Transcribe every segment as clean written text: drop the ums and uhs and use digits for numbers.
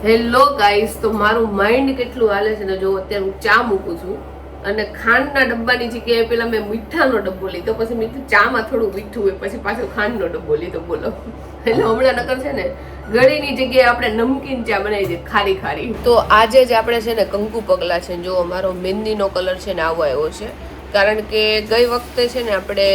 Hello guys, તો મારું mind કેટલું હાલે છે ને જો અત્યારે હું ચા મૂકું છું અને ખાંડના ડબ્બાની જગ્યાએ પેલા મેં મીઠાનો ડબ્બો લીધો, પછી મેં ચામાં થોડું મીઠું હોય, પછી પાછો ખાંડનો ડબ્બો લીધો. બોલો, એટલે હમણાં નકર છે ને ગળીની જગ્યાએ આપણે નમકીન ચા બનાવી દઈએ, ખારી ખારી. તો આજે જ આપણે છે ને કંકુ પગલા છે, જો અમારો મહેંદીનો કલર છે ને આવો આવ્યો છે, કારણ કે ગઈ વખતે છે ને આપણે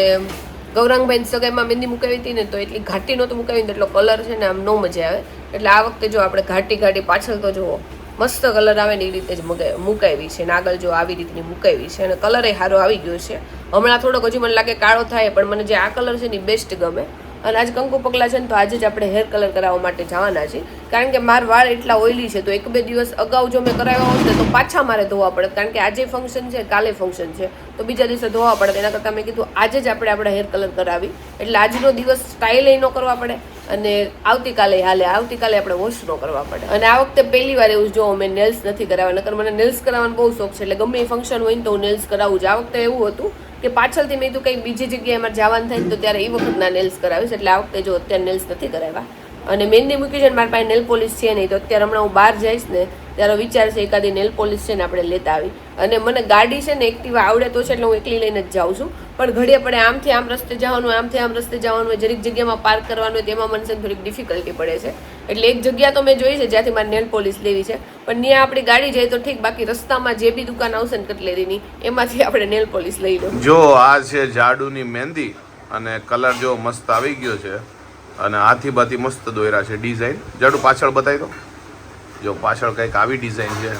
ગૌરાંગભાઈ સગાઈમાં મહેંદી મુકાવી હતી ને, તો એટલી ઘાટી નહોતું મુકાવી, એટલો કલર છે ને આમ નો મજા આવે. એટલે આ વખતે જો આપણે ઘાટી પાછળ તો જુઓ મસ્ત કલર આવે ને એ રીતે જ મુકાવી છે, ને આગળ જો આવી રીતની મુકાવી છે, અને કલર એ સારો આવી ગયો છે. હમણાં થોડોક હજી મને લાગે કાળો થાય, પણ મને જે આ કલર છે ને એ બેસ્ટ ગમે. અને આજ કંકુ પગલા છે ને, તો આજે જ આપણે હેર કલર કરાવવા માટે જવાના છીએ, કારણ કે મારા વાળ એટલા ઓઇલી છે, તો 1-2 દિવસ અગાઉ જો મેં કરાવ્યા હોત ને તો પાછા મારે ધોવા પડે, કારણ કે આજે ફંક્શન છે, કાલે ફંક્શન છે, તો બીજા દિવસે ધોવા પડે. એના કરતાં મેં કીધું આજે જ આપણે આપણા હેર કલર કરાવી, એટલે આજનો દિવસ સ્ટાઇલ ન કરવા પડે અને આવતીકાલે આવતીકાલે આપણે વોશ ન કરવા પડે. અને આ વખતે પહેલી વાર એવું જો મેં નેલ્સ નથી કરાવ્યા, નકર મને નેલ્સ કરાવવાનો બહુ શોખ છે, એટલે ગમે એ ફંક્શન હોય ને તો હું નેલ્સ કરાવું જ. આ વખતે એવું હતું કે પાછળથી મેં કીધું કંઈ બીજી જગ્યાએ મારે જવાનું થાય ને તો ત્યારે એ વખતના નેલ્સ કરાવીશ, એટલે આ વખતે જો અત્યારે નેલ્સ નથી કરાવ્યા. અને મહેંદી મૂકી છે ને, મારી પાસે નેલ પોલિશ છે નહીં, તો અત્યારે હમણાં હું બહાર જઈશ ને ત્યારે વિચાર છે એકાદી નેલ પોલિશ છે ને આપણે લેતા આવી. અને મને ગાડી છે ને એક્ટિવા આવડે તો છે, એટલે હું એકલી લઈને જ જાઉં છું, પણ ઘડીએ પડે આમથી આમ રસ્તે જવાનું હોય, આમથી આમ રસ્તે જવાનું હોય, જરીક જગ્યામાં પાર્ક કરવાનું હોય, તેમાં મને છે થોડીક ડિફિકલ્ટી પડે છે. એટલે એક જગ્યા તો મેં જોઈ છે જ્યાંથી મારે નેલ પોલિશ લેવી છે, પણ ત્યાં આપણી ગાડી જાય તો ઠીક, બાકી રસ્તામાં જે બી દુકાન આવશે ને કટલેરીની એમાંથી આપણે નેલ પોલિશ લઈ લો. જો આ છે જાડુની મહેંદી, અને કલર જો મસ્ત આવી ગયો છે, અને હાથી બાથી મસ્ત દોર્યા છે ડિઝાઇન. જાડુ પાછળ બતાવી દો, જો પાછળ કંઈક આવી ડિઝાઇન છે,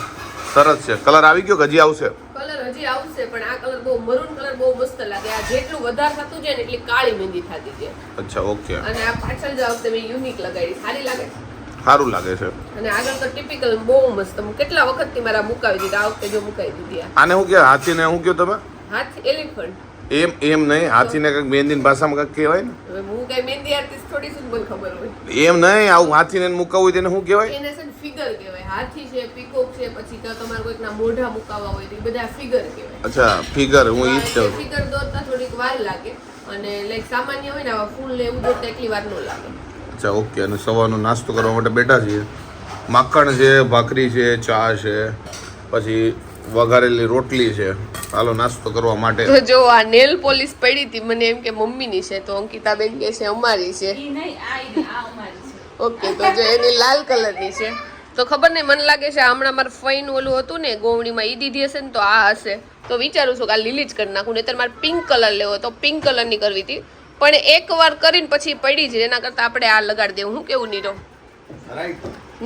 સરસ છે. કલર આવી ગયો કે હજી આવશે? કલર હજી આવશે, પણ આ કલર બહુ મરૂન કલર બહુ મસ્ત લાગે. આ જેટલું વધારે થતું જાય ને એટલી કાળી મહેંદી થતી છે. અચ્છા, ઓકે. અને આ પાછળ જ વખતે મેં યુનિક લગાડી, સારી લાગે છે. સારું લાગે છે. અને આગળ તો ટિપિકલ બહુ મસ્ત. કેટલા વખતથી મારા મુકાવી દીધી, આ વખતે જો મુકાવી દીધી. આને હું કે હાથીને હું કયો તમે? હાથી એલિફન્ટ. એમ નહીં, હાથીને કંઈક મહેંદીની ભાષામાં કંઈક કહેવાય ને. હવે હું કઈ મહેંદી આર્ટિસ્ટ થોડી શું મને ખબર હોય. એમ નહીં, આવું હાથીને મુકાવવું હોય તેને શું કહેવાય? એને છે ફિગર કહેવાય. હાથી છે, પીકોક છે, પછી તો તમારે કોઈકના મોઢા મુકાવવા હોય તો બધા ફિગર કહેવાય. અચ્છા, ફિગર. હું ઈ જ કહું. ફિગર દોરતા થોડીક વાર લાગે, અને લાઈક સામાન્ય હોય ને આવા ફૂલ ને એવું દોરતા એટલી વાર ન લાગે. અચ્છા, ઓકે. અને સવારનો નાસ્તો કરવા માટે બેઠા છીએ. માખણ છે, ભાખરી છે, ચા છે, પછી વઘારેલી રોટલી છે. હાલો નાસ્તો કરવા માટે. તો જો આ નેલ પોલિશ પડી હતી, મને એમ કે મમ્મીની છે, તો અંકિતાબેન કે છે અમારી છે. ઓકે, તો જો એની લાલ કલરની છે, તો ખબર નહીં, મને લાગે છે હમણાં મારે ફઈનું ઓલું હતું ને ગોવણીમાં ઈ દીધી હશે ને, તો આ હશે. તો વિચારું છું કે આ લીલી જ કરી નાખું, નહીતર મારે પિંક કલર લેવો, તો પિંક કલરની કરવી હતી, પણ એકવાર કરીને પછી પડી છે, એના કરતાં આપણે આ લગાડી દેવું. હું કેવું નીરવ?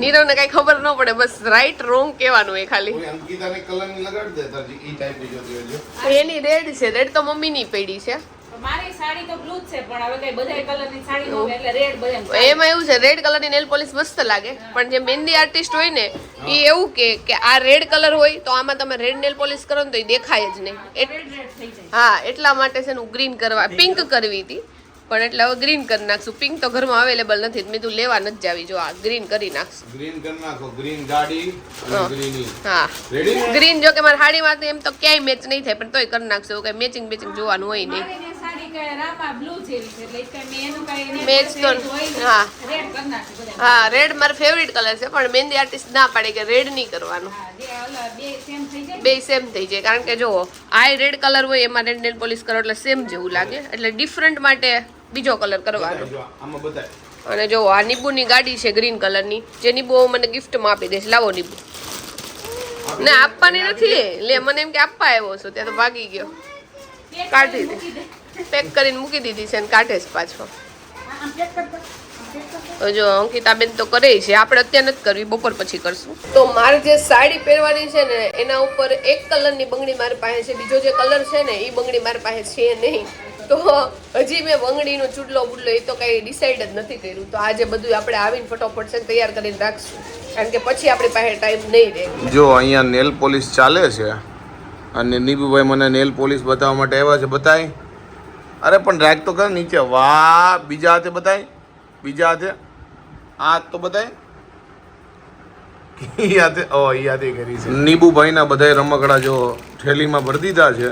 નીરવને કઈ ખબર ન પડે, બસ રાઈટ રોંગ કહેવાનું હોય ખાલી. અંકિતાને કલરની લગાડી દે, તાર ઈ ટાઈપની જોતી હોય. એની રેડ છે, રેડ તો મમ્મીની પડી છે. મારી સાડી તો બ્લુ છે, પણ હવે કઈ બધાય કલરની સાડી હોય એટલે રેડ બધા. એમાં એવું છે, રેડ કલરની નેલ પોલિશ મસ્ત લાગે, પણ જે મહેંદી આર્ટિસ્ટ હોય ને એ એવું કે આ રેડ કલર હોય તો આમાં તમે રેડ નેલ પોલિશ કરો ને તો એ દેખાય જ નહીં. હા, એટલા માટે છે ને ગ્રીન કરવા, પિંક કરવી હતી, પણ એટલે હવે ગ્રીન કરી નાખશું. પિંક તો ઘરમાં અવેલેબલ નથી, મેં તું લેવા નથી જાવી. જો આ ગ્રીન કરી નાખશું. ગ્રીન કરી નાખો, ગ્રીન ગાડી અને ગ્રીની. હા, રેડી. ગ્રીન જો કે મારી હાડીમાં એમ તો ક્યાંય મેચ નહીં થાય, પણ તોય કરી નાખશું. એવું કઈ મેચિંગ જોવાનું હોય નહીં. મેચ તો હા હા, રેડ મારો ફેવરિટ કલર છે, પણ મહેંદી આર્ટિસ્ટ ના પાડે કે રેડ નહીં કરવાનું, બે સેમ થઈ જાય. કારણ કે જો આ રેડ કલર હોય એમાં રેડ નેલ પોલિશ કરો એટલે સેમ જેવું લાગે, એટલે ડિફરન્ટ માટે બીજો કલર કરવાનો. અને જો આ નીબુની ગાડી છે ગ્રીન કલરની, જે નીબુ મને ગિફ્ટમાં આપી દેશે. લાવો નીબુ. ને આપવાની નથી, લે મને એમ કે આપવા આવ્યો છો, ત્યાં તો ભાગી ગયો. કાઢી દે, પેક કરીને મૂકી દીધી છે ને કાઢે છે પાછો. જો અંકિતાબેન તો કરે છે, આપણે અત્યારે નથી કરવી, બપોર પછી કરશું. તો મારે જે સાડી પહેરવાની છે ને એના ઉપર એક કલરની બંગડી મારી પાસે છે, બીજો જે કલર છે ને એ બંગડી મારી પાસે છે નહીં. તો હજી મેં બંગડીનો ચૂડલો બુડલો એ તો કઈ ડિસાઈડ જ નથી કર્યું. તો આજે બધું આપણે આવીને ફટોફટ છે તૈયાર કરીને રાખશું, કારણ કે પછી આપણી પાસે ટાઈમ નહીં રહે. જો અહીંયા નેલ પોલિશ ચાલે છે, અને નીબુભાઈ મને નેલ પોલિશ બતાવવા માટે આવ્યા છે. બતાય. અરે પણ રાખ તો કર નીચે. વાહ, બીજા હાથે બતાય, બીજા હાથે. આ તો બતાય, ઈ હાથે. ઓ, ઈ હાથે કરી છે. નીબુભાઈના બધા રમકડા જો થેલીમાં ભરી દીધા છે,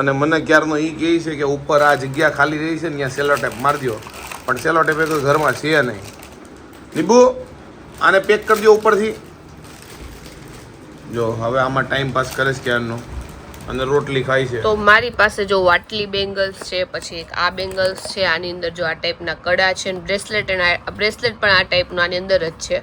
અને મને ક્યારનો ઈ કહે છે કે ઉપર આ જગ્યા ખાલી રહી છે ને ત્યાં સેલો ટેપ મારી દો, પણ સેલો ટેપ એ કોઈ ઘરમાં છે નહીં. નીબુ આને પેક કરી દો ઉપરથી. જો હવે આમાં ટાઈમ પાસ કરે છે ક્યારનો અને રોટલી ખાય છે. તો મારી પાસે જો આટલી બેંગલ્સ છે, પછી એક આ બેંગલ્સ છે, આની અંદર જો આ ટાઈપના કડા છે, બ્રેસલેટ પણ આ ટાઈપનું આની અંદર જ છે.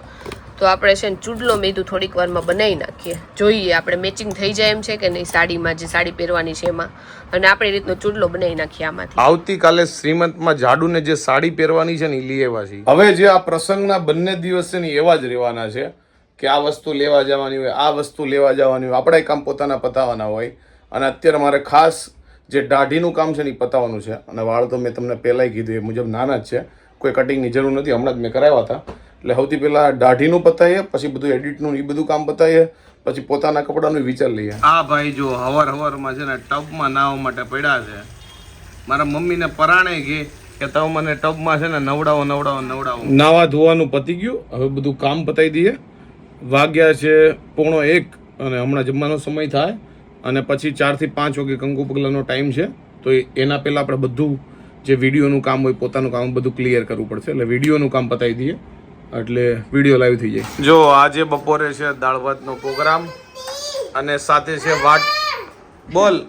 તો આપણે છે ને ચૂડલો મેદું થોડીક વારમાં બનાવી નાખીએ, જોઈએ આપણે મેચિંગ થઈ જાય એમ છે કે નહીં સાડીમાં, જે સાડી પહેરવાની છે એમાં, અને આપણી રીતનો ચૂડલો બનાવી નાખીએ આમાંથી. આવતીકાલે શ્રીમંતમાં જાડુને જે સાડી પહેરવાની છે ને એ લઈ આવ્યા છે. હવે જે આ પ્રસંગના બંને દિવસ છે ને એવા જ રહેવાના છે કે આ વસ્તુ લેવા જવાની હોય, આ વસ્તુ લેવા જવાની હોય, આપણે કામ પોતાના પતાવવાના હોય. અને અત્યારે મારે ખાસ જે દાઢીનું કામ છે ને એ પતાવવાનું છે. અને વાળ તો મેં તમને પહેલાંય કીધું એ મુજબ નાના જ છે, કોઈ કટિંગની જરૂર નથી, હમણાં જ મેં કરાવ્યા હતા. એટલે સૌથી પહેલાં દાઢીનું પતાવીએ, પછી બધું એડિટનું એ બધું કામ પતાવીએ, પછી પોતાના કપડાનું વિચાર લઈએ. આ ભાઈ જો હવારમાં છે ને ટબમાં નાહવા માટે પડ્યા છે. મારા મમ્મીને પરાણે કે તમે મને ટબમાં છે ને નવડાવો. નાવા ધોવાનું પતી ગયું, હવે બધું કામ પતાવી દઈએ. વાગ્યા છે 1:45 અને હમણાં જમવાનો સમય થાય અને પછી 4 થી 5 વાગે કંકુ પગલાનો ટાઈમ છે. તો એના પહેલાં આપણે બધું જે વિડીયોનું કામ હોય, પોતાનું કામ બધું ક્લિયર કરવું પડશે. એટલે વિડીયોનું કામ પતાવી દઈએ એટલે વિડીયો લાઈવ થઈ જાય. જો આજે બપોરે છે દાળ ભાતનો પ્રોગ્રામ અને સાથે છે વાટ બોલ.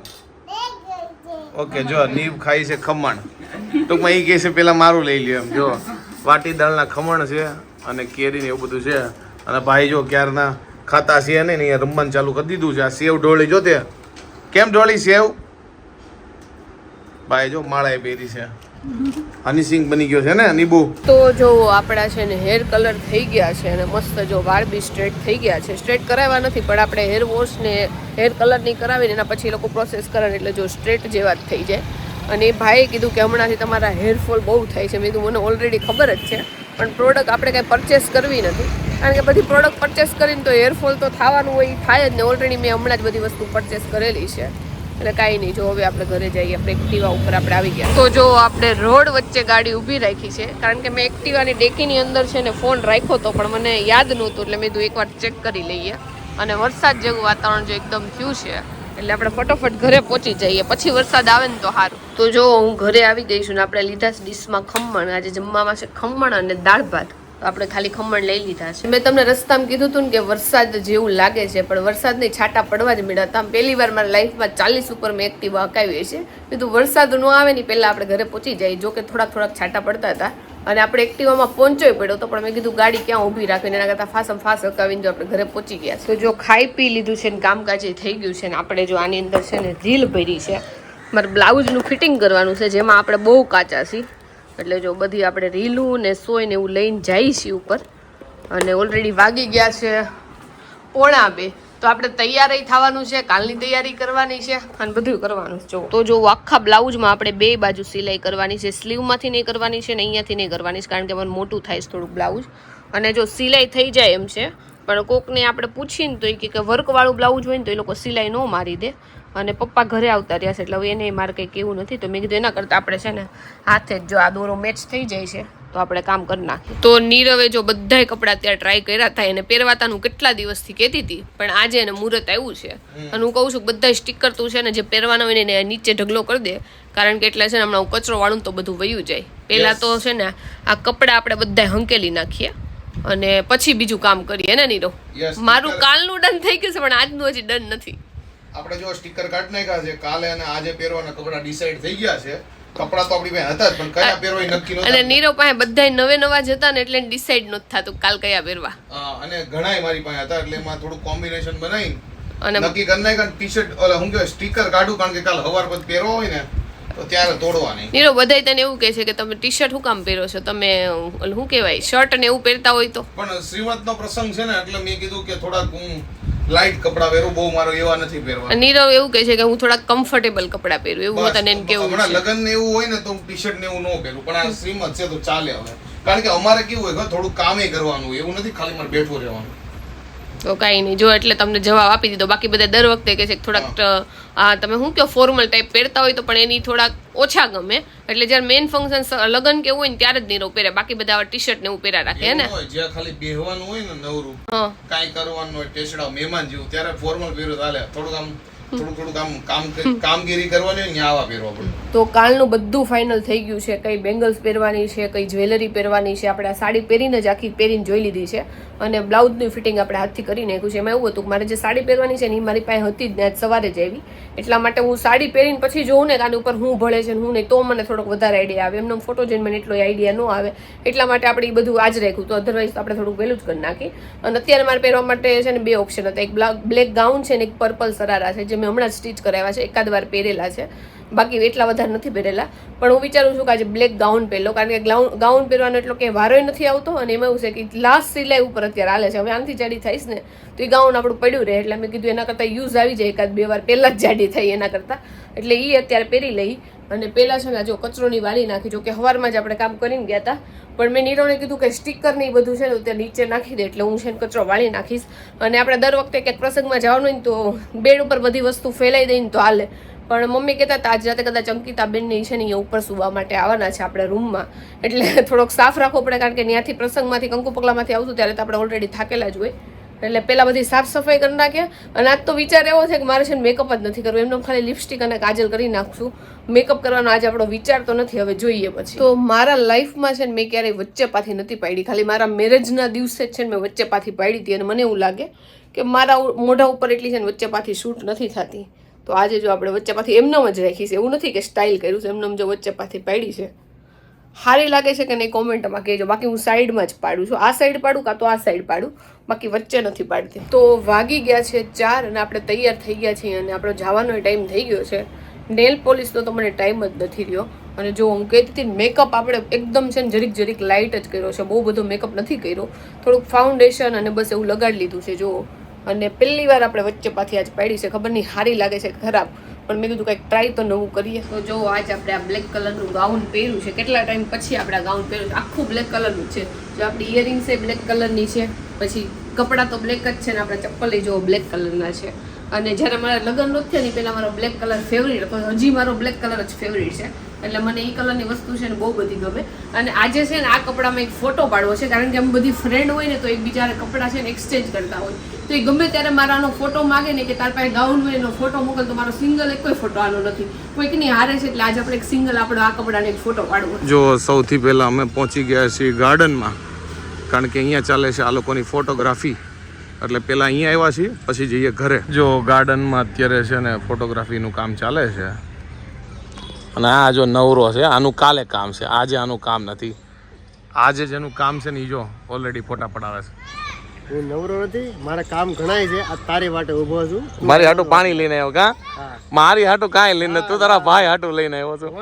ઓકે, જો નીવ ખાઈ છે ખમણ. ટૂંકમાં એ કહે છે પેલા મારું લઈ લ્યો એમ. જો વાટી દાળના ખમણ છે અને કેરી ને એવું બધું છે. અને ભાઈ જો ક્યારના ખાતા છે ને અહીંયા રમવાનું ચાલુ કરી દીધું છે. આ સેવ ઢોળી જોતે કેમ ઢોળી સેવ. ભાઈ જો માળાએ બેરી છે. હની સિંગ બની ગયો છે ને નીબુ. તો જો આપણા છે ને હેર કલર થઈ ગયા છે અને મસ્ત જો વાળ બી સ્ટ્રેટ થઈ ગયા છે. સ્ટ્રેટ કરાવ્યા નથી પણ આપણે હેર વોશ ને હેર કલર નહીં કરાવીને એના પછી લોકો પ્રોસેસ કરે એટલે જો સ્ટ્રેટ જેવા જ થઈ જાય. અને એ ભાઈએ કીધું કે હમણાંથી તમારા હેરફોલ બહુ થાય છે. મેં કીધું મને ઓલરેડી ખબર જ છે, પણ પ્રોડક્ટ આપણે કાંઈ પરચેસ કરવી નથી, કારણ કે બધી પ્રોડક્ટ પરચેસ કરીને તો હેરફોલ તો થવાનું હોય, થાય જ ને. ઓલરેડી મેં હમણાં જ બધી વસ્તુ પરચેસ કરેલી છે એટલે કાંઈ નહીં. જો હવે આપણે ઘરે જઈએ, આપણે એક્ટિવા ઉપર આપણે આવી ગયા. તો જો આપણે રોડ વચ્ચે ગાડી ઊભી રાખી છે, કારણ કે મેં એક્ટિવાની ડેકીની અંદર છે ને ફોન રાખ્યો હતો પણ મને યાદ નહોતું, એટલે મેં કીધું એકવાર ચેક કરી લઈએ. અને વરસાદ જેવું વાતાવરણ જો એકદમ થયું છે એટલે આપણે ફટોફટ ઘરે પહોંચી જઈએ, પછી વરસાદ આવે ને તો સારું. તો જો હું ઘરે આવી ગઈ છું ને આપણે લીધા છે ડીશમાં ખમણ. આજે જમવામાં છે ખમણ અને દાળ ભાત. આપણે ખાલી ખમણ લઈ લીધા છે. મેં તમને રસ્તામાં કીધું હતું ને કે વરસાદ જેવું લાગે છે, પણ વરસાદની છાંટા પડવા જ મળ્યા હતા. પહેલી વાર મારા લાઈફમાં 40 ઉપર મેં એક્ટિવા હકાવી છે. કીધું વરસાદ ન આવે ને પહેલાં આપણે ઘરે પહોંચી જાય. જો કે થોડાક છાંટા પડતા હતા અને આપણે એક્ટિવામાં પહોંચોય પડ્યો તો, પણ મેં કીધું ગાડી ક્યાં ઊભી રાખીને એના કરતાં ફાસ હકાવીને જો આપણે ઘરે પહોંચી ગયા. તો જો ખાઈ પી લીધું છે ને કામકાજ થઈ ગયું છે ને આપણે જો આની અંદર છે ને રીલ ભરી છે. મારે બ્લાઉઝનું ફિટિંગ કરવાનું છે, જેમાં આપણે બહુ કાચા છીએ. એટલે જો બધી આપણે રીલું ને સોય ને એવું લઈને જઈએ છીએ ઉપર. અને ઓલરેડી વાગી ગયા છે 1:45. તો આપણે તૈયાર થવાનું છે, કાલની તૈયારી કરવાની છે અને બધું કરવાનું છે. તો જો આખા બ્લાઉઝમાં આપણે 2 બાજુ સિલાઈ કરવાની છે. સ્લીવમાંથી નહીં કરવાની છે ને અહીંયાથી નહીં કરવાની છે, કારણ કે મને મોટું થાય છે થોડુંક બ્લાઉઝ. અને જો સિલાઈ થઈ જાય એમ છે, પણ કોકને આપણે પૂછીને તો એ કે વર્કવાળું બ્લાઉઝ હોય ને તો એ લોકો સિલાઈ ન મારી દે. અને પપ્પા ઘરે આવતા રહ્યા છે એટલે હવે એને મારે કંઈ કેવું નથી. તો મેં કીધું એના કરતાં આપણે છે ને હાથે જ જો આ દોરો મેચ થઈ જાય છે તો આપણે કામ કરી નાખીએ. તો નીરવે જો બધાય કપડાં ત્યાં ટ્રાય કર્યા હતા, એને પહેરવાતાનું કેટલા દિવસથી કહેતી હતી, પણ આજે એને મુહૂર્ત આવ્યું છે. અને હું કહું છું બધા સ્ટીકર તું છે ને જે પહેરવાના હોય ને નીચે ઢગલો કરી દે, કારણ કે એટલે છે ને હમણાં હું કચરો વાળું તો બધું વયું જાય. પહેલાં તો છે ને આ કપડાં આપણે બધા હંકેલી નાખીએ અને પછી બીજું કામ કરીએ ને નીરવ. મારું કાલનું ડન થઈ ગયું છે પણ આજનું હજી ડન નથી. આપણે જો સ્ટીકર કાઢી નાખ્યા છે, કાલે અને આજે પહેરવાના કપડા ડિસાઈડ થઈ ગયા છે. કપડા તો આપણી પાસે હતા જ પણ કયા પહેરવા નક્કી નહોતું. અને નીરવ પાસે બધાય નવા જ હતા ને એટલે ડિસાઈડ નહોતું થતું કાલ કયા પહેરવા. અને ઘણાય મારી પાસે હતા એટલે એમાં થોડું કોમ્બિનેશન બનાવી અને નક્કી કરી નાખ્યા. ટી-શર્ટ ઓલા હું કહેવાય સ્ટીકર કાઢું, કારણ કે કાલ સવાર પછી પહેરવા હોય ને તો ત્યારે તોડવા નહીં. નીરવ બધાય તને એવું કહે છે કે તમે ટી-શર્ટ શું કામ પહેરો છો, તમે શું કહેવાય શર્ટ ને એવું પહેરતા હોય તો. પણ શ્રીમંતનો પ્રસંગ છે ને એટલે મેં કીધું કે થોડાક હું લાઈટ કપડા પહેરું, બહુ મારો એવા નથી પહેરવા. નીરવ એવું કહે છે કે હું થોડા કમ્ફર્ટેબલ કપડા પહેરું, એવું તને એમ કેવું છે. હમણાં લગ્ન ને એવું હોય ને તો હું ટી-શર્ટ ને એવું ન પહેરું, પણ આ શ્રીમંત છે તો ચાલે હવે, કારણ કે અમારે કેવું હોય થોડું કામે કરવાનું હોય, એવું નથી ખાલી મારે બેઠું રહેવાનું. તો કાંઈ નહીં, જો એટલે તમને જવાબ આપી દીધો. બાકી બધા દર વખતે કહે છે કે થોડાક તમે શું કહો ફોર્મલ ટાઈપ પહેરતા હોય તો પણ એની થોડાક ઓછા ગમે. એટલે જ્યારે મેઇન ફંક્શન લગ્ન કે હોય ને ત્યારે જ નીરવ પહેરે, બાકી બધા ટી-શર્ટ ને એવું પહેરા રાખે હે ને. જ્યાં ખાલી બેહવાનું હોય ને નવરું કાંઈ કરવાનું હોય ટેસડા મહેમાન જેવું ત્યારે ફોર્મલ પહેર્યું ચાલે. થોડુંક આમ થોડું કામગીરી કરવાની હોય ત્યાં આવા પહેરવા પડે. તો કાલનું બધું ફાઇનલ થઈ ગયું છે. કઈ બેંગલ્સ પહેરવાની છે, કઈ જ્વેલરી પહેરવાની છે, આપણે આ સાડી પહેરીને જ આખી પહેરીને જોઈ લીધી છે અને બ્લાઉઝની ફિટિંગ આપણે હાથથી કરી નાખ્યું છે. એમાં એવું હતું કે મારે જે સાડી પહેરવાની છે ને એ મારી પાસે હતી જ ને, આજ સવારે જ આવી. એટલા માટે હું સાડી પહેરીને પછી જોઉં ને કે આની ઉપર હું ભળે છે ને હું નહીં, તો મને થોડોક વધારે આઈડિયા આવે. એમને ફોટો જોઈને મને એટલો આઈડિયા ન આવે, એટલા માટે આપણે એ બધું આજ રાખ્યું. તો અધરવાઇઝ આપણે થોડુંક વહેલું જ કરી નાખી. અને અત્યારે મારે પહેરવા માટે છે ને 2 ઓપ્શન હતા. એક બ્લેક ગાઉન છે ને એક પર્પલ સરારા છે, જે મેં હમણાં સ્ટીચ કરાવ્યા છે. એકાદ વાર પહેરેલા છે, બાકી એટલા વધારે નથી પહેરેલા. પણ હું વિચારું છું કે આજે બ્લેક ગાઉન પહેરલો, કારણ કે ગાઉન પહેરવાનો એટલો કંઈ વારોય નથી આવતો. અને એમાં એવું છે કે લાસ્ટ સિલાઈ ઉપર અત્યારે હાલે છે. હવે આનાથી જાડી થઈશ ને તો એ ગાઉન આપણું પડ્યું રહે, એટલે મેં કીધું એના કરતાં યુઝ આવી જાય, 1-2 વાર પહેલાં જ જાડી થઈ એના કરતાં. એટલે એ અત્યારે પહેરી લઈ. અને પહેલાં છે ને જો કચરોની વાળી નાખી, જો કે સવારમાં જ આપણે કામ કરીને ગયા હતા. પણ મેં નીરોને કીધું કે સ્ટીકર ને એ બધું છે ને ત્યાં નીચે નાખી દે, એટલે હું છે ને કચરો વાળી નાખીશ. અને આપણે દર વખતે ક્યાંક પ્રસંગમાં જવાનું હોય ને તો બેડ ઉપર બધી વસ્તુ ફેલાઈ દઈને તો હાલે. પણ મમ્મી કહેતા હતા આજ રાતે કદાચ અંકિતાબેનને છે ને અહીંયા ઉપર સુવા માટે આવવાના છે આપણે રૂમમાં, એટલે થોડોક સાફ રાખવો પડે, કારણ કે ત્યાંથી પ્રસંગમાંથી કંકુ પગલામાંથી આવતું ત્યારે તો આપણે ઓલરેડી થાકેલા જ હોય. એટલે પહેલાં બધી સાફ સફાઈ કરી નાખ્યા. અને આજ તો વિચાર એવો છે કે મારે છે ને મેકઅપ જ નથી કરવું, એમને ખાલી લિપસ્ટિક અને કાજલ કરી નાખશું. મેકઅપ કરવાનો આજે આપણો વિચાર તો નથી, હવે જોઈએ પછી. તો મારા લાઈફમાં છે ને મેં ક્યારેય વચ્ચે પાથી નથી પાડી, ખાલી મારા મેરેજના દિવસે જ છે ને મેં વચ્ચે પાથી પાડી હતી. અને મને એવું લાગે કે મારા મોઢા ઉપર એટલી છે ને વચ્ચે પાથી શૂટ નથી થતી. તો આજે જો આપણે વચ્ચે પાથી એમનેમ જ રાખીશ, એવું નથી કે સ્ટાઇલ કર્યું છે, એમનેમ જો વચ્ચે પાથી પાડી છે. સારી લાગે છે કે નહીં કોમેન્ટમાં કહેજો. બાકી હું સાઈડમાં જ પાડું છું, આ સાઈડ પાડું કાં તો આ સાઈડ પાડું, બાકી વચ્ચે નથી પાડતી. તો વાગી ગયા છે 4 અને આપણે તૈયાર થઈ ગયા છીએ અને આપણો જવાનો ટાઈમ થઈ ગયો છે. નેલ પોલિશનો તો મને ટાઈમ જ નથી રહ્યો. અને જો હું કહેતી હતી મેકઅપ આપણે એકદમ છે ને જરીક લાઇટ જ કર્યો છે, બહુ બધો મેકઅપ નથી કર્યો. થોડુંક ફાઉન્ડેશન અને બસ એવું લગાડી લીધું છે જો. અને પહેલી વાર આપણે વચ્ચે પાછી આજ પાડી છે, ખબર નહીં સારી લાગે છે ખરાબ, પણ મેં કીધું કંઈક ટ્રાય તો નવું કરીએ. તો જો આજ આપણે આ બ્લેક કલરનું ગાઉન પહેર્યું છે. કેટલા ટાઈમ પછી આપણે આ ગાઉન પહેર્યું છે, આખું બ્લેક કલરનું છે. જો આપણી ઇયરિંગ્સ એ બ્લેક કલરની છે, પછી કપડાં તો બ્લેક જ છે ને આપણા ચપ્પલ જો બ્લેક કલરના છે. અને જ્યારે મારા લગ્ન નહોતા થયા ને પહેલાં મારો બ્લેક કલર ફેવરિટ હતો, હજી મારો બ્લેક કલર જ ફેવરિટ છે. એટલે મને એ કલરની વસ્તુ છે ને બહુ બધી ગમે. અને આજે છે ને આ કપડામાં એક ફોટો પાડવો છે, કારણ કે અમે બધી ફ્રેન્ડ હોય ને તો એકબીજાને કપડાં છે ને એક્સચેન્જ કરતા હોય. તો એ ગમે ત્યારે મારાનો ફોટો માગે ને કે તાર પાસે ગાઉન હોય એનો ફોટો મોકલ, તો મારો સિંગલ એક કોઈ ફોટો આનો નથી, કોઈકની હારે છે. એટલે આજે આપણે એક સિંગલ આપણો આ કપડાને એક ફોટો પાડવો. જો સૌથી પહેલા અમે પહોંચી ગયા છીએ ગાર્ડનમાં, કારણ કે અહીંયા ચાલે છે આ લોકોની ફોટોગ્રાફી. એટલે પહેલાં અહીંયા આવ્યા છીએ, પછી જઈએ ઘરે. જો ગાર્ડનમાં અત્યારે છે ને ફોટોગ્રાફીનું કામ ચાલે છે. અને આ જો નવરો છે, આનું કાલે કામ છે, આજે આનું કામ નથી. આજે જેનું કામ છે ને એ જો ઓલરેડી ફોટા પડાવે છે. હું નવરો નથી, મારા કામ ઘણાય છે. આ તારી વાટે ઊભો છું. મારી હાટું પાણી લઈને આવ્યો કા? મારી હાટું કાંઈ લઈને, તું તારા ભાઈ હાટું લઈને આવ્યો છું.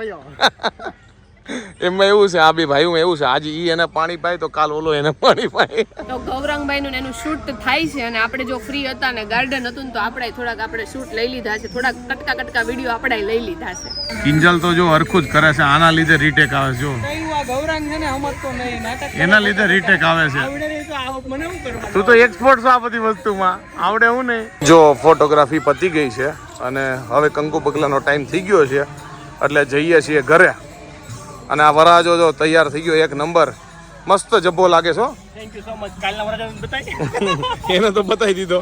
એમાં એવું છે, આ બી ભાઈ એવું છે, આજે ઈ એને પાણી પાય તો કાલ ઓલો એને પાણી પાય. તો ગૌરાંગભાઈ નું એનું શૂટ થાય છે. અને આપણે જો ફ્રી હતા ને ગાર્ડન હતું ને તો આપણે થોડાક આપણે શૂટ લઈ લીધા છે, થોડાક કટકા વિડીયો આપણે લઈ લીધા છે. કિંજલ તો જો હરખું જ કરે છે, આના લીધે રીટેક આવે છે. જો એના લીધે રીટેક આવે છે. તું તો એક્સપર્ટ છો આ બધી વસ્તુમાં, આવડે હું નહીં. જો ફોટોગ્રાફી પતી ગઈ છે અને હવે કંકુ પગલાનો ટાઈમ થઈ ગયો છે, એટલે જઈએ છીએ ઘરે. અને આ વરાજો જો તૈયાર થઈ ગયો, એક નંબર મસ્ત જબ્બો લાગે છો. Thank you so much. કાલના વરાજો બતાઈ એને તો બતાવી દીધો.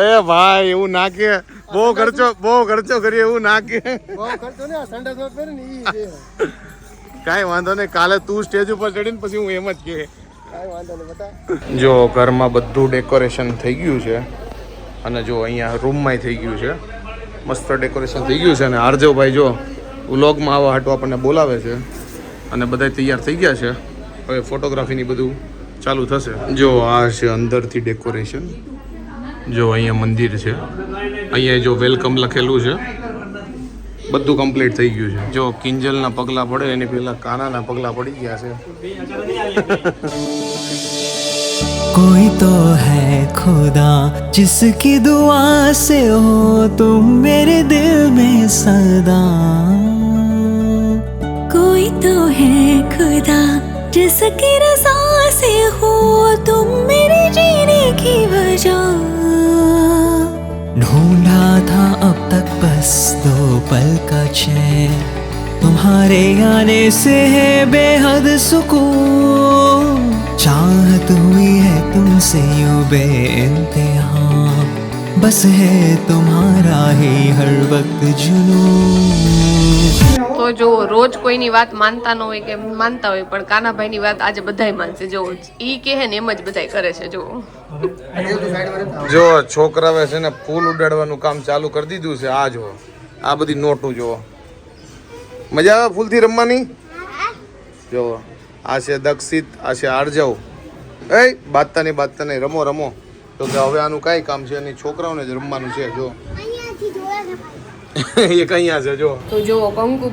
એ ભાઈ એવું ના કે, બહુ ખર્ચો કરીએ એવું ના કે. કાંઈ વાંધો નહીં, કાલે તું સ્ટેજ ઉપર ચડીને પછી હું એમ જ કે. જો ઘરમાં બધું ડેકોરેશન થઈ ગયું છે અને જો અહીંયા રૂમમાં થઈ ગયું છે, મસ્ત ડેકોરેશન થઈ ગયું છે. અને આરજવભાઈ જો વ્લોગમાં આવવા હાટું આપણને બોલાવે છે અને બધા તૈયાર થઈ ગયા છે. હવે ફોટોગ્રાફીની બધું ચાલુ થશે. જો આ છે અંદરથી ડેકોરેશન. જો અહીંયા મંદિર છે, અહીંયા જો વેલકમ લખેલું છે, બધું કમ્પ્લીટ થઈ ગયું છે. જો કિંજલના પગલાં પડે એની પહેલાં કાનાના પગલાં પડી ગયા છે. कोई तो है खुदा जिसकी दुआ से हो तुम मेरे दिल में सदा, कोई तो है खुदा जिसकी रज़ा से हो तुम मेरे जीने की वजह, ढूंढा था अब तक बस 2 पल का चैन, तुम्हारे आने से है बेहद सुकून, चाहत हुई है तुमसे यूं बेइंतहा, बस है तुम्हारा ही हर वक्त जुनून। તો જો રોજ કોઈની વાત માનતા ન હોય કે માનતા હોય, પણ કાનાભાઈની વાત આજે બધાય માનશે. જો ઈ કહે ને એમ જ બધાય કરે છે. જો છોકરાવે છે ને ફૂલ ઉડાડવાનું કામ ચાલુ કરી દીધું છે. આ જો આ બધી નોટું જો મજા આવે ફૂલથી રમવાની. જો આ છે દક્ષિત, આ છે આરજવ. એ બાતતા નહીં રમો રમો. તો કે હવે આનું કાંઈ કામ છે નહીં, છોકરાઓને જ રમવાનું છે. જો એક અહીંયા છે જો. તો જો કંકુ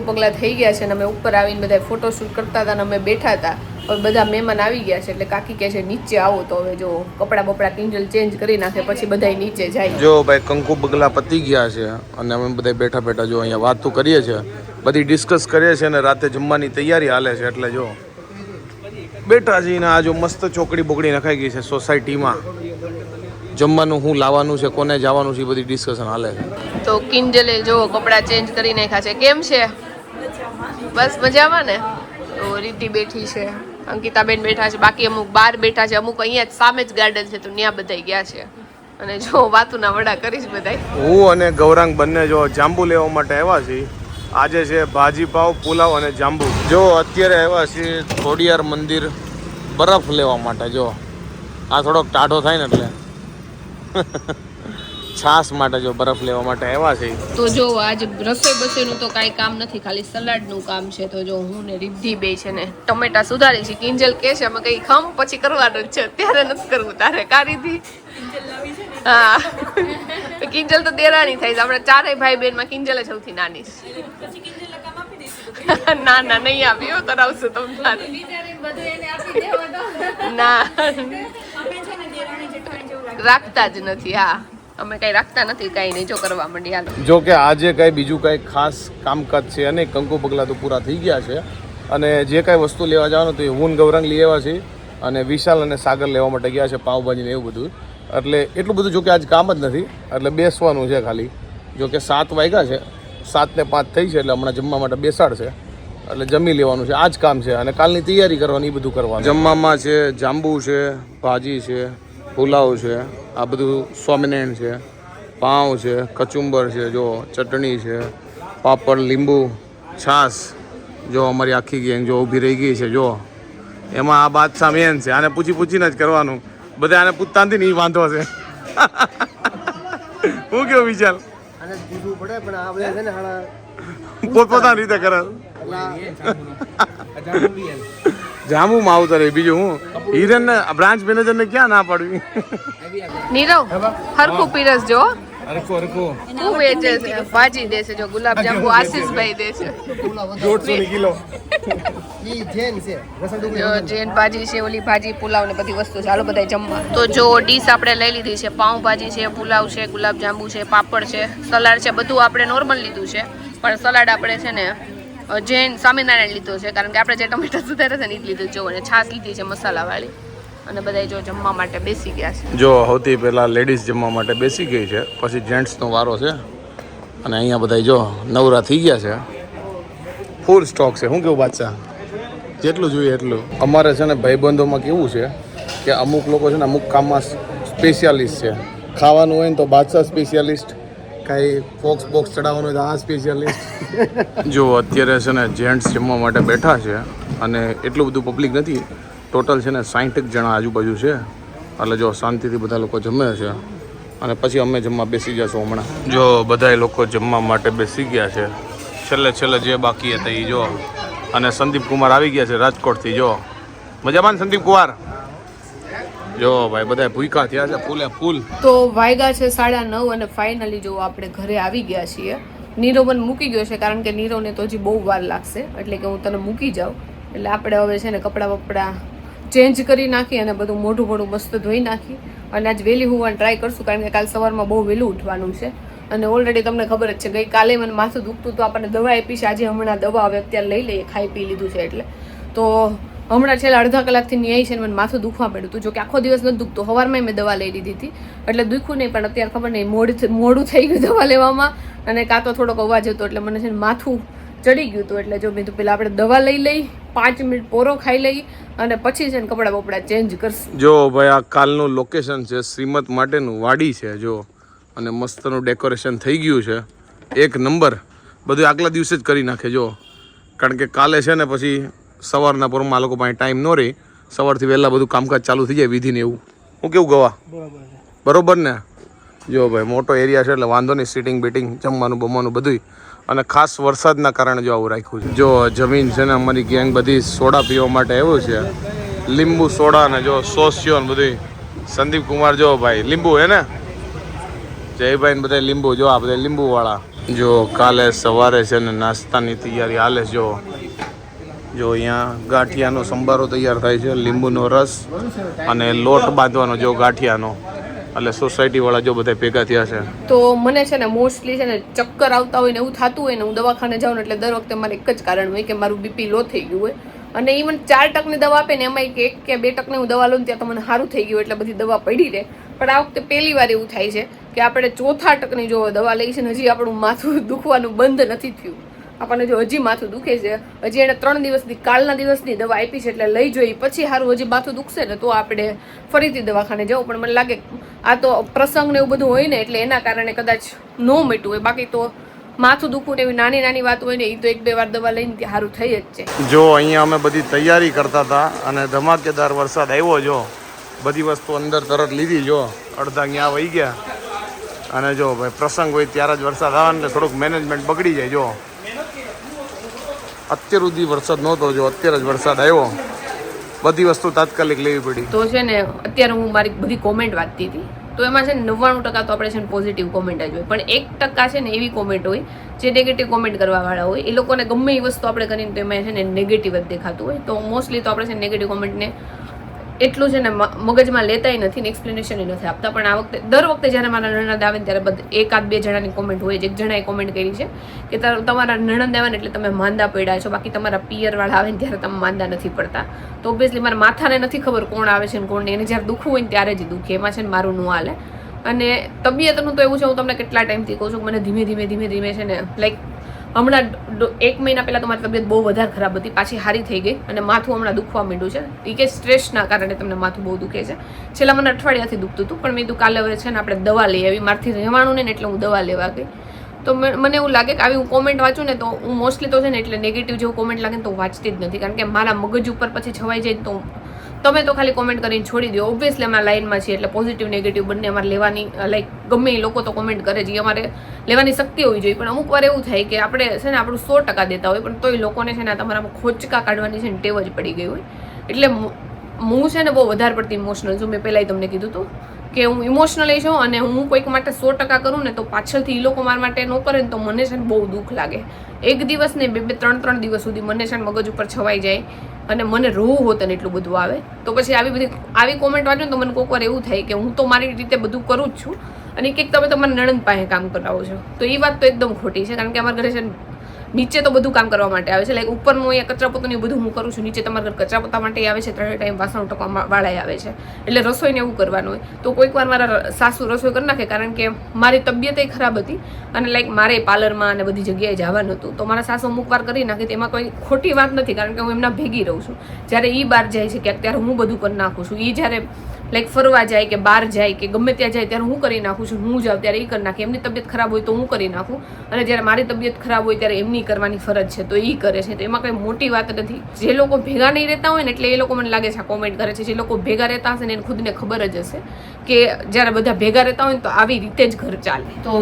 પગલા થઈ ગયા છે ને અમે ઉપર આવીને બધા ફોટોશૂટ કરતા હતા ને અમે બેઠા હતા. હવે બધા મહેમાન આવી ગયા છે એટલે કાકી કહે છે નીચે આવો. તો હવે જો કપડાં બપડા કિંજલ ચેન્જ કરી નાખે પછી બધા નીચે જાય. જો ભાઈ કંકુ પગલા પતી ગયા છે અને અમે બધા બેઠા બેઠા જો અહીંયા વાતો કરીએ છીએ, બધી ડિસ્કસ કરીએ છીએ અને રાતે જમવાની તૈયારી હાલે છે. એટલે જો બેઠા છીએ ને આ જો મસ્ત ચોકડી બોકડી નખાઈ ગઈ છે સોસાયટીમાં. જમવાનું શું લાવવાનું છે, કોને જવાનું છે, એ બધી ડિસ્કશન હાલે છે. તો કિંજલે જો કપડાં ચેન્જ કરી નાખ્યા છે. કેમ છે? બસ મજામાં ને? તો રીતિ બેઠી છે, અંકિતાબેન બેઠા છે, બાકી અમુક બહાર બેઠા છે, અમુક અહીંયા જ સામે જ ગાર્ડન છે તો ત્યાં બધા ગયા છે. અને જો વાતુના વડા કરીશ બધા. હું અને ગૌરાંગ બંને જો જાંબુ લેવા માટે આવ્યા છીએ. આજે છે ભાજી પાવ, પુલાવ અને જાંબુ. જો અત્યારે આવ્યા છીએ ખોડિયાર મંદિર બરફ લેવા માટે. જો આ થોડોક ટાઢો થાય ને એટલે છાસ માટે જો બરફ લેવા માટે આવ્યા છે. તો જો આજ રસોઈ બસોઈનું તો કાંઈ કામ નથી, ખાલી સલાડનું કામ છે. તો જો હું ને રિદ્ધિ બે છે ને ટમેટા સુધારી છે. કિંજલ કે છે અમે કઈ ખમ પછી કરવાનું જ છે, ત્યારે નથી કરવું તારે. કા રિદ્ધિ? હા કિંજલ તો દેરાણી થાય છે. આપણે ચારેય ભાઈ બેન માં કિંજલ સૌથી નાની છે. ના ના નહીં આપ્યો કરાવશું તમારે. ના રાખતા જ નથી. હા અમે કઈ રાખતા નથી, કઈ નહીં. જો કરવા માંડી હાલો. જો કે આજે કઈ બીજું કઈ ખાસ કામકાજ છે અને કંકુ પગલા તો પૂરા થઈ ગયા છે. અને જે કઈ વસ્તુ લેવા જવાનું હતું એ હું ગૌરાંગ લઈ આવ્યા છે અને વિશાલ અને સાગર લેવા માટે ગયા છે પાવભાજી ને એવું બધું. એટલે એટલું બધું જો કે આજ કામ જ નથી, એટલે બેસવાનું છે ખાલી. જો કે 7 વાગ્યા છે, 7 ને 5 થઈ છે એટલે હમણાં જમવા માટે બેસાડશે એટલે જમી લેવાનું છે. આ જ કામ છે અને કાલની તૈયારી કરવાની, એ બધું કરવાનું. જમવામાં છે જાંબુ છે, ભાજી છે, પુલાવ છે, આ બધું સ્વામિનારાયણ છે, પાઉં છે, કચુંબર છે, જો ચટણી છે, પાપડ, લીંબુ, છાશ. જો અમારી આખી ગેંગ જો ઊભી રહી ગઈ છે. જો એમાં આ બાદશાહ મેન છે, આને પૂછીને જ કરવાનું. બધા આને પૂછતા નથી ને એ વાંધો છે. હું કેવો વિચાર આને પૂછવું પડે પણ આ બધા છે ને હાડા પોતપોતાની રીતે કરે. જામુમાં આવતા રહે. બીજું હું હિરન ને બ્રાન્ચ મેનેજર ને ક્યાં ના પાડવી. નીરવ હરખું પીરસ જો. હરખો તું વેચે છે, ભાજી દે છે. જો ગુલાબ જાંબુ આશીષભાઈ દે છે. 150 કિલો. ઈ જેન છે રસોડું જો જેન ભાજી છે, ઓલી ભાજી પુલાવ ને બધી વસ્તુ છે. હાલો બધા જમવા. તો જો ડીશ આપણે લઈ લીધી છે. પાઉં ભાજી છે, પુલાવ છે, ગુલાબ જાંબુ છે, પાપડ છે, સલાડ છે. બધું આપણે નોર્મલ લીધું છે, પણ સલાડ આપણે છે ને જૈન સ્વામિનારાયણ લીધો છે કારણ કે આપણે જે ટમેટા સુધારે છે ને એ જ લીધું. જો અને છાશ લીધી છે મસાલાવાળી. અને બધા જો જમવા માટે બેસી ગયા છે. જો સૌથી પહેલા લેડીઝ જમવા માટે બેસી ગઈ છે, પછી જેન્ટ્સનો વારો છે. અને અહીંયા બધા જો નવરા થઈ ગયા છે. ફૂલ સ્ટોક છે. શું કેવું બાદશાહ? જેટલું જોઈએ એટલું. અમારે છે ને ભાઈબંધોમાં કેવું છે કે અમુક લોકો છે ને અમુક કામમાં સ્પેશિયાલિસ્ટ છે. ખાવાનું હોય ને તો બાદશાહ સ્પેશિયાલિસ્ટ, કાંઈ ફોક્સ બોક્સ ચડાવવાનું હોય તો આ સ્પેશિયાલિસ્ટ. જો અત્યારે છે ને જેન્ટ્સ જમવા માટે બેઠા છે અને એટલું બધું પબ્લિક નથી. ટોટલ છે ને 60 જણા આજુબાજુ છે. એટલે જો શાંતિથી બધા લોકો જમે છે અને પછી અમે જમવા બેસી જશું હમણાં. જો બધાય લોકો જમવા માટે બેસી ગયા છે. છેલ્લે જે બાકી હતા એ જો. અને સંદીપ કુમાર આવી ગયા છે રાજકોટથી. જો મજામાં ને સંદીપ કુમાર? જો ભાઈ બધા ભૂખ્યા થયા છે ફૂલે ફૂલ. તો વાગ્યા છે 9:30 અને ફાઇનલી જો આપણે ઘરે આવી ગયા છીએ. નીરવ મને મૂકી ગયો છે કારણ કે નીરવને તો હજી બહુ વાર લાગશે, એટલે કે હું તને મૂકી જાઉં. એટલે આપણે હવે છે ને કપડાં બપડા ચેન્જ કરી નાખી અને બધું મોઢું મસ્ત ધોઈ નાખી અને આજ વહેલી હોવાનું ટ્રાય કરશું કારણ કે કાલ સવારમાં બહુ વહેલું ઉઠવાનું છે. અને ઓલરેડી તમને ખબર જ છે ગઈકાલે મને માથું દુખતું તો આપણને દવા આપી છે. આજે હમણાં દવા હવે અત્યારે લઈ લઈએ, ખાઈ પી લીધું છે એટલે. તો હમણાં છેલ્લા અડધા કલાકથી ન્યાય છે ને મને માથું દુખવા પડ્યું હતું. જો કે આખો દિવસ નથી દુખતું, સવારમાં મેં દવા લઈ લીધી હતી એટલે દુખ્યું નહીં. પણ અત્યારે ખબર નહીં મોડું થઈ ગયું દવા લેવામાં અને કાં તો થોડોક અવાજ હતો એટલે મને છે ને માથું ચડી ગયું હતું. એટલે જો મેં તો પહેલાં આપણે દવા લઈ 5 મિનિટ પોરો ખાઈ લઈ અને પછી છે ને કપડાં બપડા ચેન્જ કરશું. જો ભાઈ આ કાલનું લોકેશન છે શ્રીમત માટેનું વાડી છે જો, અને મસ્તનું ડેકોરેશન થઈ ગયું છે એક નંબર. બધું આગલા દિવસે જ કરી નાખે જો, કારણ કે કાલે છે ને પછી સવારના પોરમાં આ લોકો પાસે ટાઈમ ન રહે, સવારથી વહેલા બધું કામકાજ ચાલુ થઈ જાય વિધિને એવું. હું કેવું ગવા બરોબર ને? જો ભાઈ મોટો એરિયા છે એટલે વાંધો નહીં, સીટિંગ બીટિંગ જમવાનું બમવાનું બધું. અને ખાસ વરસાદના કારણે જો આવું રાખ્યું છે. જો જમીન છે ને અમારી ગેંગ બધી સોડા પીવા માટે આવ્યું છે, લીંબુ સોડા ને જો સોસ ને બધું. સંદીપ કુમાર જો ભાઈ લીંબુ હે ને, જયભાઈ ને બધા લીંબુ જો, આ બધા લીંબુ વાળા. જો કાલે સવારે છે ને નાસ્તાની તૈયારી હાલે છે. જો અહીંયા ગાંઠિયાનો સંભારો તૈયાર થાય છે, લીંબુનો રસ અને લોટ બાંધવાનો જો ગાંઠિયાનો. એટલે સોસાયટી વાળા જો બધા ભેગા થયા છે. તો મને છે ને મોસ્ટલી છે ને ચક્કર આવતા હોય ને એવું થતું હોય ને, હું દવાખાને જાઉં ને એટલે દર વખતે મારે એક જ કારણ હોય કે મારું બીપી લો થઈ ગયું હોય. અને ઇવન 4 ટકની દવા આપે ને એમાં 1 કે 2 ટકની હું દવા લઉં ત્યાં તો મને સારું થઈ ગયું એટલે બધી દવા પડી રહે. પણ આ વખતે પહેલી વાર એવું થાય છે કે આપણે 4થા ટકની જો દવા લઈ છે ને હજી આપણું માથું દુખવાનું બંધ નથી થયું. આપણને જો હજી માથું દુખે છે, હજી એને 3 દિવસની કાલના દિવસની દવા આપી છે એટલે લઈ જોઈ, પછી સારું હજી માથું દુખશે ને તો આપણે ફરીથી દવાખાને જવું. પણ મને લાગે આ તો પ્રસંગ ને એવું બધું હોય ને એટલે એના કારણે કદાચ ન મટ્યું હોય. બાકી તો માથું દુખવું ને એવી નાની નાની વાત હોય ને એ તો 1-2 વાર દવા લઈને સારું થઈ જ છે. જો અહીંયા અમે બધી તૈયારી કરતા હતા અને ધમાકેદાર વરસાદ આવ્યો. જો બધી વસ્તુ અંદર તરત લીધી, જો અડધા અહીંયા વહી ગયા. અને જો ભાઈ પ્રસંગ હોય ત્યારે જ વરસાદ આવે ને થોડુંક મેનેજમેન્ટ બગડી જાય. જો અત્યાર સુધી વરસાદ નહોતો, જો અત્યારે જ વરસાદ આવ્યો, બધી વસ્તુ તાત્કાલિક લેવી પડી. તો છે ને અત્યારે હું મારી બધી કોમેન્ટ વાંચતી હતી તો એમાં છે ને 99% તો આપણે છે ને પોઝિટિવ કોમેન્ટ જ હોય, પણ 1% છે ને એવી કોમેન્ટ હોય જે નેગેટિવ કોમેન્ટ કરવાવાળા હોય. એ લોકોને ગમે એ વસ્તુ આપણે કરીને તો એમાં છે ને નેગેટિવ જ દેખાતું હોય. તો મોસ્ટલી તો આપણે છે ને નેગેટિવ કોમેન્ટને એટલું છે ને મગજમાં લેતાય નથી ને એક્સપ્લેનેશન નથી આપતા. પણ આ વખતે દર વખતે જ્યારે મારા નણંદ આવે ને ત્યારે 1-2 જણાની કોમેન્ટ હોય. એક જણાએ કોમેન્ટ કરી છે કે તમારા નણંદ આવે ને એટલે તમે માંદા પડ્યા છો, બાકી તમારા પિયરવાળા આવે ને ત્યારે તમે માંદા નથી પડતા. તો ઓબ્વિયસલી મારા માથાને નથી ખબર કોણ આવે છે ને કોણ નહીં, એને જ્યારે દુખવું હોય ને ત્યારે જ દુખે. એમાં છે ને મારું ન હાલે. અને તબિયતનું તો એવું છે, હું તમને કેટલા ટાઈમથી કહું છું મને ધીમે ધીમે છે ને લાઈક હમણાં 1 મહિના પહેલાં તો મારી તબિયત બહુ વધારે ખરાબ હતી, પાછી સારી થઈ ગઈ અને માથું હમણાં દુખવા માંડ્યું છે. એ કે સ્ટ્રેસના કારણે તમને માથું બહુ દુખે છે. છેલ્લા મને અઠવાડિયાથી દુખતું હતું, પણ મેં કીધું કાલે હવે છે ને આપણે દવા લઈ આવી. મારથી રહેવાનું નહીં ને એટલે હું દવા લેવા ગઈ. તો મને એવું લાગે કે આવી હું કોમેન્ટ વાંચું ને તો હું મોસ્ટલી તો છે ને એટલે નેગેટિવ જેવું કોમેન્ટ લાગે ને તો વાંચતી જ નથી, કારણ કે મારા મગજ ઉપર પછી છવાઈ જાય. તો તમે તો ખાલી કોમેન્ટ કરીને છોડી દો. ઓબ્વિયસલી અમારા લાઈનમાં છીએ એટલે પોઝિટિવ નેગેટિવ બંને અમારે લેવાની લાઈક ગમે એ લોકો તો કોમેન્ટ કરે છે, અમારે લેવાની શક્તિ હોવી જોઈએ. પણ અમુક વાર એવું થાય કે આપણે છે ને આપણું 100% દેતા હોય પણ તોય લોકોને છે ને તમારામાં ખોચકા કાઢવાની છે ને ટેવ જ પડી ગઈ હોય. એટલે હું છે ને બહુ વધારે પડતી ઇમોશનલ છું. મેં પહેલાંય તમને કીધું હતું કે હું ઇમોશનલી છું અને હું કોઈક માટે 100% કરું ને તો પાછળથી એ લોકો મારા માટે ન કરે ને તો મને છે ને બહુ દુઃખ લાગે. 1 દિવસ ને 2-3 દિવસ સુધી મને છે ને મગજ ઉપર છવાઈ જાય અને મને રોવું હોત ને એટલું બધું આવે. તો પછી આવી કોમેન્ટ વાંચો ને તો મને કોઈક વાર એવું થાય કે હું તો મારી રીતે બધું કરું જ છું અને કંઈક તમે તમારા નણંદ પાસે કામ કરાવો છો. તો એ વાત તો એકદમ ખોટી છે, કારણ કે અમારા ઘરે છે નીચે તો બધું કામ કરવા માટે આવે છે. લાઈક ઉપરનું અહીંયા કચરા પોતાનું બધું હું કરું છું, નીચે તમારા ઘર કચરા પોતા માટે આવે છે, 3 ટાઈમ વાસણ ટકવા વાળા આવે છે. એટલે રસોઈને એવું કરવાનું હોય. તો કોઈક વાર મારા સાસુ રસોઈ કરી નાખે, કારણ કે મારી તબિયત ખરાબ હતી અને લાઈક મારે પાર્લરમાં અને બધી જગ્યાએ જવાનું હતું. તો મારા સાસુ અમુક વાર કરી નાખે. તેમાં કોઈ ખોટી વાત નથી, કારણ કે હું એમના ભેગી રહું છું. જ્યારે એ બહાર જાય છે ક્યાંક ત્યારે હું બધું કરી નાખું છું. એ જ્યારે લાઈક ફરવા જાય કે બહાર જાય કે ગમે ત્યાં જાય ત્યારે હું કરી નાખું છું. હું જાઉં ત્યારે એ કરી નાખે. એમની તબિયત ખરાબ હોય તો હું કરી નાખું, અને જ્યારે મારી તબિયત ખરાબ હોય ત્યારે એમની કરવાની ફરજ છે તો એ કરે છે. તો એમાં કંઈ મોટી વાત નથી. જે લોકો ભેગા નહીં રહેતા હોય ને એટલે એ લોકો મને લાગે છે આ કોમેન્ટ કરે છે. જે લોકો ભેગા રહેતા હશે ને એને ખુદને ખબર જ હશે કે જ્યારે બધા ભેગા રહેતા હોય ને તો આવી રીતે જ ઘર ચાલે. તો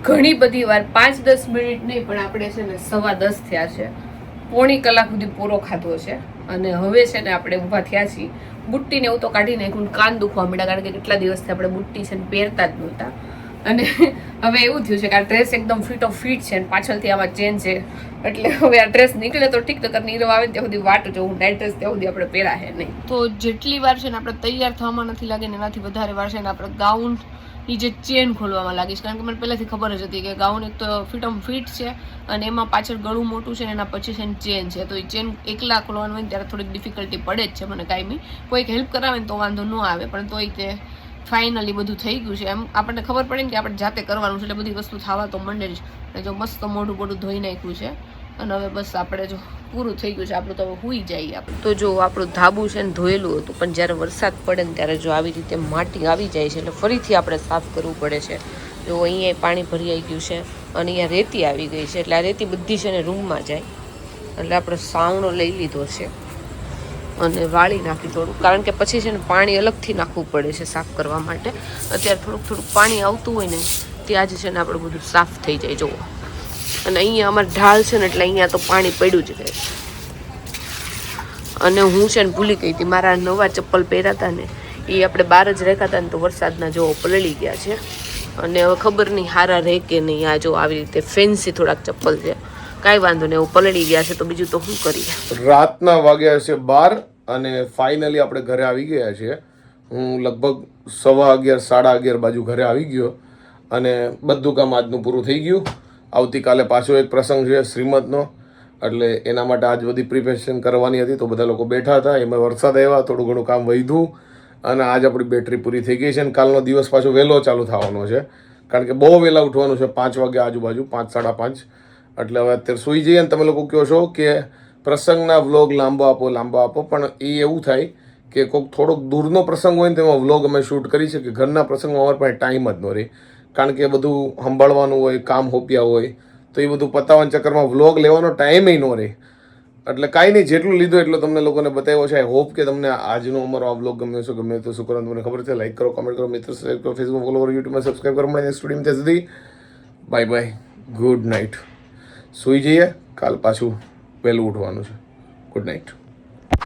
ઘણી બધી વાર 5-10 મિનિટ નહીં પણ આપણે છે ને 9:15 થયા છે. પોણી કલાક સુધી પૂરો ખાધો છે અને હવે છે ને આપણે ઊભા થયા છીએ. બુટ્ટીને એવું તો કાઢી નાખ્યું, કાન દુખવા માંડ્યા, કારણ કે કેટલા દિવસથી આપણે બુટ્ટી છે ને પહેરતા જ નહોતા. અને હવે એવું થયું છે કે આ ડ્રેસ એકદમ ફિટ છે અને પાછળથી આમાં ચેન છે. એટલે હવે આ ડ્રેસ નીકળે તો ઠીક, નકર નીરવ આવે ત્યાં સુધી વાટ જોઉં. નાઇટ ડ્રેસ ત્યાં સુધી આપણે પહેરાશે નહીં. તો જેટલી વાર છે ને આપણે તૈયાર થવામાં નથી લાગે ને એનાથી વધારે વાર છે ને આપણે ગાઉન ની જે ચેન ખોલવામાં લાગીશ, કારણ કે મને પહેલાંથી ખબર જ હતી કે ગાઉન એક તો ફિટ છે અને એમાં પાછળ ગળું મોટું છે ને એના પછી છે ને ચેન છે. તો એ ચેન એકલા ખોલવાનું હોય ને ત્યારે થોડીક ડિફિકલ્ટી પડે જ છે મને કાંઈ બી. કોઈક હેલ્પ કરાવે ને તો વાંધો ન આવે, પણ તોય તે ફાઇનલી બધું થઈ ગયું છે. એમ આપણને ખબર પડે ને કે આપણે જાતે કરવાનું છે એટલે બધી વસ્તુ થવા તો મંડે જ. અને જો મસ્ત મોઢું ધોઈ નાખ્યું છે અને હવે બસ આપણે જો પૂરું થઈ ગયું છે આપણું, તો હવે સૂઈ જઈએ આપણે. તો જો આપણું ધાબુ છે ને ધોયેલું હતું, પણ જ્યારે વરસાદ પડે ને ત્યારે જો આવી રીતે માટી આવી જાય છે એટલે ફરીથી આપણે સાફ કરવું પડે છે. જો અહીંયા પાણી ભરાઈ ગયું છે અને અહીંયા રેતી આવી ગઈ છે, એટલે આ રેતી બધી છે ને રૂમમાં જાય. એટલે આપણે સાવણો લઈ લીધો છે અને વાળી નાખી થોડું, કારણ કે પછી છે ને પાણી અલગથી નાખવું પડે છે સાફ કરવા માટે. અત્યારે થોડુંક પાણી આવતું હોય ને ત્યાં જ છે ને આપણું બધું સાફ થઈ જાય. જુઓ, અને અહીંયા અમારે ઢાળ છે ને એટલે અહીંયા તો પાણી પડ્યું જ રહે. અને હું છે ને ભૂલી ગઈ હતી, મારા નવા ચપ્પલ પહેર્યા હતા ને એ આપણે બહાર જ રાખ્યા હતા ને, તો વરસાદના જો પલળી ગયા છે. અને હવે ખબર નહીં હારા રહે કે નહીં. આ જો આવી રીતે ફેન્સી થોડાક ચપ્પલ છે, કાંઈ વાંધો નહીં, એવું પલળી ગયા છે તો બીજું તો શું કરીએ. રાતના વાગ્યા છે 12 અને ફાઇનલી આપણે ઘરે આવી ગયા છીએ. હું લગભગ 11:15 11:30 બાજુ ઘરે આવી ગયો અને બધું કામ આજનું પૂરું થઈ ગયું. આવતીકાલે પાછો એક પ્રસંગ છે શ્રીમદનો, એટલે એના માટે આજ બધી પ્રિપેરેશન કરવાની હતી. તો બધા લોકો બેઠા હતા, એમાં વરસાદ આવ્યા, થોડું ઘણું કામ વધ્યું અને આજ આપણી બેટરી પૂરી થઈ ગઈ છે. અને કાલનો દિવસ પાછો વહેલો ચાલુ થવાનો છે, કારણ કે બહુ વહેલા ઉઠવાનું છે, 5 વાગ્યા આજુબાજુ, 5 સાડા 5. એટલે હવે અત્યારે સૂઈ જઈએ. અને તમે લોકો કહો છો કે પ્રસંગના વ્લોગ લાંબો આપો, પણ એ એવું થાય કે કોઈક થોડોક દૂરનો પ્રસંગ હોય ને તેમાં વ્લોગ અમે શૂટ કરી શકીએ. ઘરના પ્રસંગમાં અમારી પાસે ટાઈમ જ ન રહે, કારણ કે બધું સંભાળવાનું હોય, કામ હોપ્યા હોય, તો એ બધું પતાવવાના ચક્કરમાં વ્લોગ લેવાનો ટાઈમ ન રહે. એટલે કાંઈ નહીં, જેટલું લીધું એટલો તમને લોકોને બતાવ્યો છે. આઈ હોપ કે તમને આજનો અમારો આ વ્લોગ ગમ્યો છે. ગમે તો શું કરો તમને ખબર છે, લાઈક કરો, કમેન્ટ કરો, મિત્રો સબસ્ક્રાઈબ કરો, ફેસબુક ફોલો કરો, યુટ્યુબમાં સબસ્ક્રાઈબ કરો. મળીને સ્ટુડિયો ત્યાં સુધી બાય બાય, ગુડ નાઇટ. સૂઈ જઈએ, કાલ પાછું વહેલું ઉઠવાનું છે. Good night.